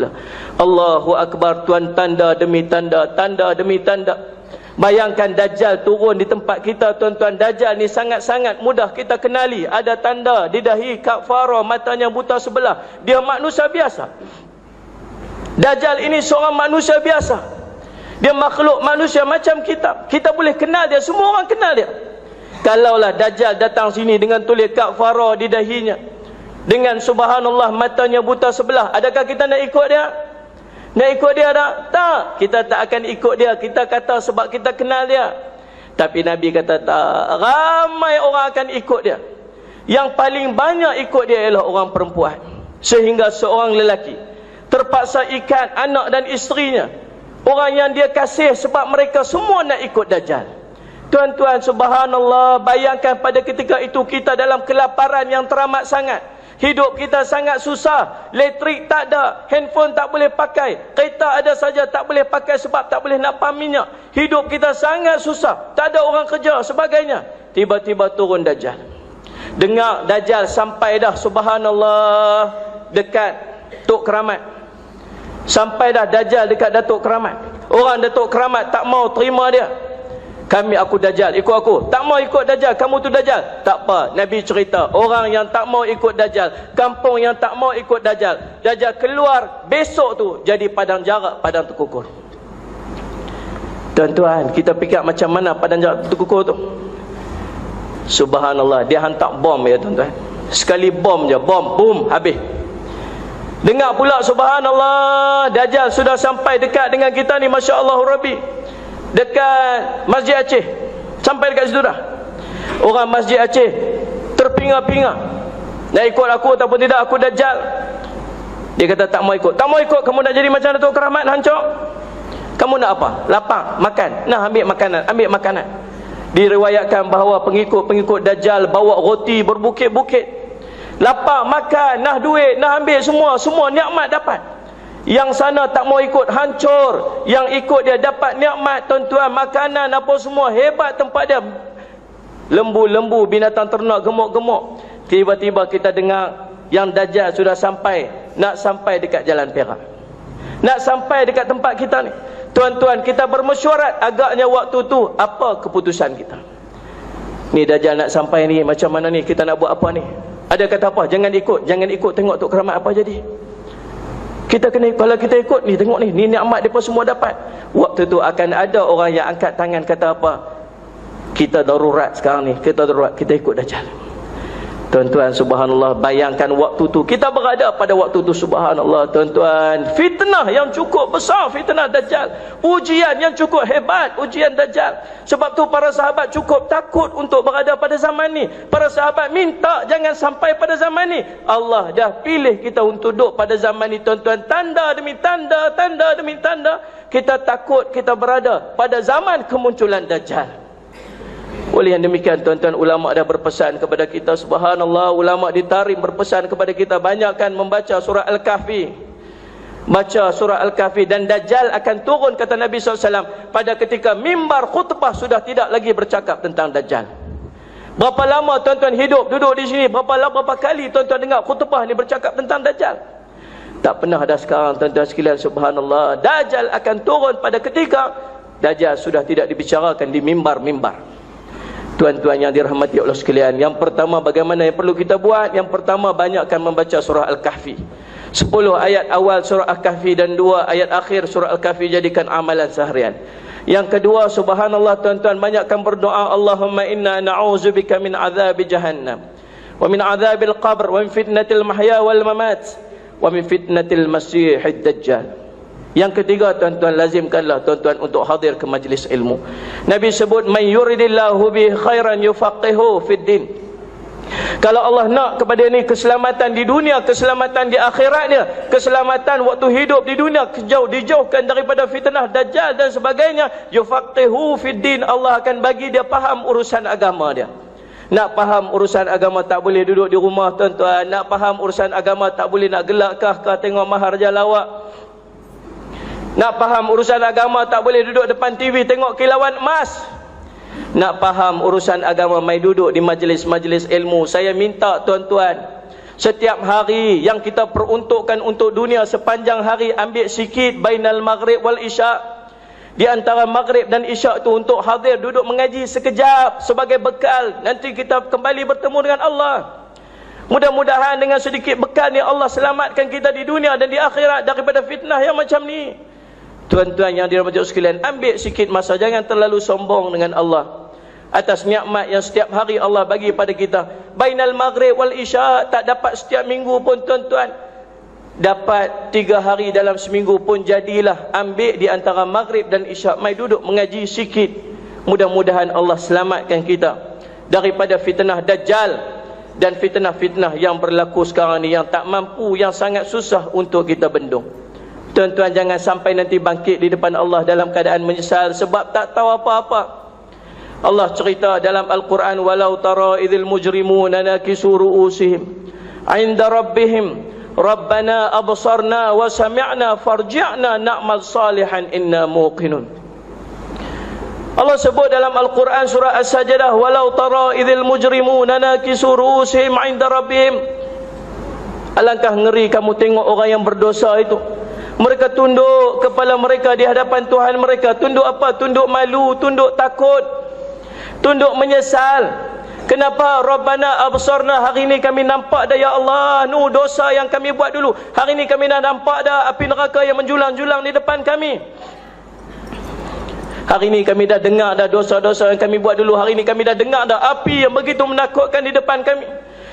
pula. Allahu Akbar, tuan, tanda demi tanda, tanda demi tanda. Bayangkan Dajjal turun di tempat kita, tuan-tuan. Dajjal ni sangat-sangat mudah kita kenali. Ada tanda di dahi, kafara, matanya buta sebelah. Dia manusia biasa. Dajjal ini seorang manusia biasa. Dia makhluk manusia macam kita. Kita boleh kenal dia, semua orang kenal dia. Kalaulah Dajjal datang sini dengan tulis kafara di dahinya, dengan subhanallah matanya buta sebelah, adakah kita nak ikut dia? Nak ikut dia tak? Tak. Kita tak akan ikut dia. Kita kata sebab kita kenal dia. Tapi Nabi kata tak. Ramai orang akan ikut dia. Yang paling banyak ikut dia ialah orang perempuan. Sehingga seorang lelaki terpaksa ikat anak dan isterinya, orang yang dia kasih, sebab mereka semua nak ikut Dajjal. Tuan-tuan, subhanallah, bayangkan pada ketika itu kita dalam kelaparan yang teramat sangat. Hidup kita sangat susah. Elektrik tak ada, handphone tak boleh pakai, kereta ada saja tak boleh pakai sebab tak boleh nak pam minyak. Hidup kita sangat susah, tak ada orang kerja sebagainya. Tiba-tiba turun Dajjal. Dengar Dajjal sampai dah, subhanallah, dekat Tok Keramat. Sampai dah Dajjal dekat Datuk Keramat. Orang Datuk Keramat tak mau terima dia. Aku Dajjal, ikut aku. Tak mau ikut Dajjal, kamu tu Dajjal. Tak apa, Nabi cerita, orang yang tak mau ikut Dajjal, kampung yang tak mau ikut Dajjal, Dajjal keluar besok tu jadi padang jarak, padang terkukur. Tuan-tuan, kita fikir macam mana padang jarak terkukur tu? Subhanallah, dia hantar bom ya tuan-tuan. Sekali bom je, bom, boom, habis. Dengar pula subhanallah, Dajjal sudah sampai dekat dengan kita ni, Masya Allah Rabbi, dekat Masjid Aceh. Sampai dekat situ dah. Orang Masjid Aceh terpinga-pinga, nak ikut aku ataupun tidak, aku Dajjal. Dia kata tak mau ikut. Tak mau ikut, kamu nak jadi macam Datuk Keramat hancur? Kamu nak apa? Lapang, makan. Nah, ambil makanan, ambil makanan. Diriwayatkan bahawa pengikut-pengikut Dajjal bawa roti berbukit-bukit. Lapang, makan, nah duit, nah ambil semua nikmat dapat. Yang sana tak mau ikut, hancur. Yang ikut dia dapat nikmat, tuan-tuan, makanan apa semua, hebat tempat dia. Lembu-lembu, binatang ternak, gemuk-gemuk. Tiba-tiba kita dengar yang Dajjal sudah sampai, nak sampai dekat Jalan Perak, nak sampai dekat tempat kita ni. Tuan-tuan, kita bermesyuarat agaknya waktu tu, apa keputusan kita? Ni Dajjal nak sampai ni, macam mana ni, kita nak buat apa ni? Ada kata apa? Jangan ikut, tengok Tok Keramat apa jadi. Kita kena, kalau kita ikut ni, tengok ni nikmat depa semua dapat. Waktu tu akan ada orang yang angkat tangan kata apa? Kita darurat sekarang ni, kita darurat, kita ikut Dajjal. Tuan-tuan, subhanallah, bayangkan waktu tu kita berada pada waktu tu, subhanallah, tuan-tuan, fitnah yang cukup besar, fitnah Dajjal, ujian yang cukup hebat, ujian Dajjal. Sebab tu para sahabat cukup takut untuk berada pada zaman ni. Para sahabat minta jangan sampai pada zaman ni. Allah dah pilih kita untuk duduk pada zaman ni, tuan-tuan. Tanda demi tanda, tanda demi tanda, kita takut kita berada pada zaman kemunculan Dajjal. Oleh yang demikian, tuan-tuan, ulama dah berpesan kepada kita, subhanallah, ulama di Tarim berpesan kepada kita, banyakkan membaca surah Al-Kahfi. Baca surah Al-Kahfi, dan Dajjal akan turun, kata Nabi SAW, pada ketika mimbar khutbah sudah tidak lagi bercakap tentang Dajjal. Berapa lama tuan-tuan hidup duduk di sini, berapa kali tuan-tuan dengar khutbah ni bercakap tentang Dajjal? Tak pernah ada. Sekarang tuan-tuan sekalian, subhanallah, Dajjal akan turun pada ketika Dajjal sudah tidak dibicarakan di mimbar-mimbar. Tuan-tuan yang dirahmati Allah sekalian, yang pertama, bagaimana yang perlu kita buat? Yang pertama, banyakkan membaca surah Al-Kahfi. 10 ayat awal surah Al-Kahfi dan 2 ayat akhir surah Al-Kahfi jadikan amalan seharian. Yang kedua, subhanallah, tuan-tuan, banyakkan berdoa, Allahumma inna na'udzubika min azabi jahannam, wa min azabil qabr, wa min fitnatil mahya wal mamat, wa min fitnatil masihid dajjal. Yang ketiga, tuan-tuan, lazimkanlah tuan-tuan untuk hadir ke majlis ilmu. Nabi sebut, man yuridillahu bi khairan yufaqihu fid din. Kalau Allah nak kepada ni keselamatan di dunia, keselamatan di akhiratnya, keselamatan waktu hidup di dunia, dijauhkan daripada fitnah Dajjal dan sebagainya, yufaqihu fid din, Allah akan bagi dia faham urusan agama dia. Nak faham urusan agama, tak boleh duduk di rumah, tuan-tuan. Nak faham urusan agama, tak boleh nak gelak kah tengok maharaja lawak. Nak faham urusan agama, tak boleh duduk depan TV tengok kilauan emas. Nak faham urusan agama, mai duduk di majlis-majlis ilmu. Saya minta tuan-tuan, Setiap hari yang kita peruntukkan untuk dunia sepanjang hari, ambil sikit bainal maghrib wal isya, di antara maghrib dan isyak tu untuk hadir duduk mengaji sekejap sebagai bekal. Nanti kita kembali bertemu dengan Allah. Mudah-mudahan dengan sedikit bekal ni Allah selamatkan kita di dunia dan di akhirat daripada fitnah yang macam ni. Tuan-tuan yang dirahmati sekalian, ambil sikit masa, jangan terlalu sombong dengan Allah atas nikmat yang setiap hari Allah bagi pada kita. Bainal maghrib wal isya tak dapat setiap minggu pun tuan-tuan, dapat 3 hari dalam seminggu pun jadilah. Ambil di antara maghrib dan isyak, mai duduk mengaji sikit. Mudah-mudahan Allah selamatkan kita daripada fitnah Dajjal dan fitnah-fitnah yang berlaku sekarang ni, yang tak mampu, yang sangat susah untuk kita bendung. Tuan-tuan, jangan sampai nanti bangkit di depan Allah dalam keadaan menyesal sebab tak tahu apa-apa. Allah cerita dalam Al-Quran, walau tara idzil mujrimuna nakisu ru'usihim 'inda rabbihim rabbana absarna wa sami'na farji'na na'mal salihan inna muqinun. Allah sebut dalam Al-Quran surah As-Sajdah, walau tara idzil mujrimuna nakisu ru'usihim 'inda rabbihim. Alangkah ngeri kamu tengok orang yang berdosa itu, mereka tunduk kepala mereka di hadapan Tuhan mereka. Tunduk apa? Tunduk malu, tunduk takut, tunduk menyesal. Kenapa? Rabbana absarna, hari ini kami nampak dah ya Allah, nu dosa yang kami buat dulu. Hari ini kami dah nampak dah api neraka yang menjulang-julang di depan kami. Hari ini kami dah dengar dah dosa-dosa yang kami buat dulu. Hari ini kami dah dengar dah api yang begitu menakutkan di depan kami.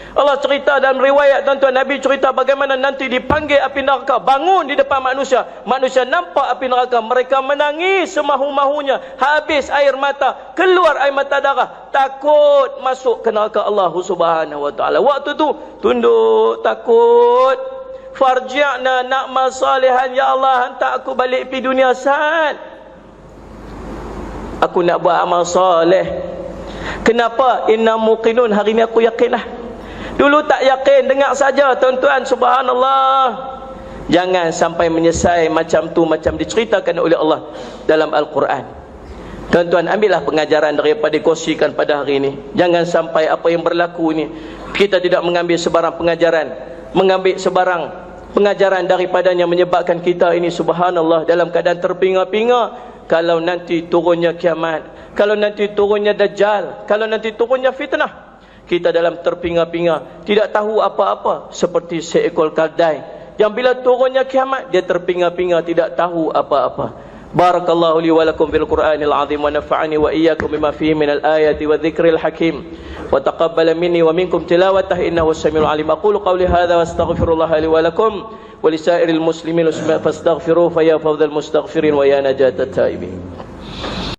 Allah cerita dalam riwayat, tuan-tuan, Nabi cerita bagaimana nanti dipanggil api neraka, bangun di depan manusia. Manusia nampak api neraka, mereka menangis semahu-mahunya, habis air mata, keluar air mata darah, takut masuk ke neraka Allah Subhanahu wa taala. Waktu tu tunduk, takut. Farji'na na'mal salihan, ya Allah, hantar aku balik pergi dunia saat aku nak buat amal soleh. Kenapa? Inna muqinun, hari ni aku yakinlah. Dulu tak yakin, dengar saja tuan-tuan. Subhanallah. Jangan sampai menyesal macam tu, macam diceritakan oleh Allah dalam Al-Quran. Tuan-tuan, ambillah pengajaran daripada dikongsikan pada hari ini. Jangan sampai apa yang berlaku ni kita tidak mengambil sebarang pengajaran, mengambil sebarang pengajaran daripadanya, menyebabkan kita ini subhanallah dalam keadaan terpinga-pinga. Kalau nanti turunnya kiamat, kalau nanti turunnya Dajjal, kalau nanti turunnya fitnah, kita dalam terpinga-pinga, tidak tahu apa-apa, seperti seekor keldai yang bila turunnya kiamat dia terpinga-pinga, tidak tahu apa-apa. Barakallahu li wa lakum fil Qur'anil azim wa nafa'ani wa iyyakum bima fihi minal ayati wa dzikril hakim wa taqabbala minni wa minkum tilawatahu innahu as-sami'ul 'alim. Aqulu qawli hadza wa astaghfirullah li wa lakum wa lisairil muslimin fastaghfiruhu fa ya fawzal mustaghfirin wa ya najatat taibin.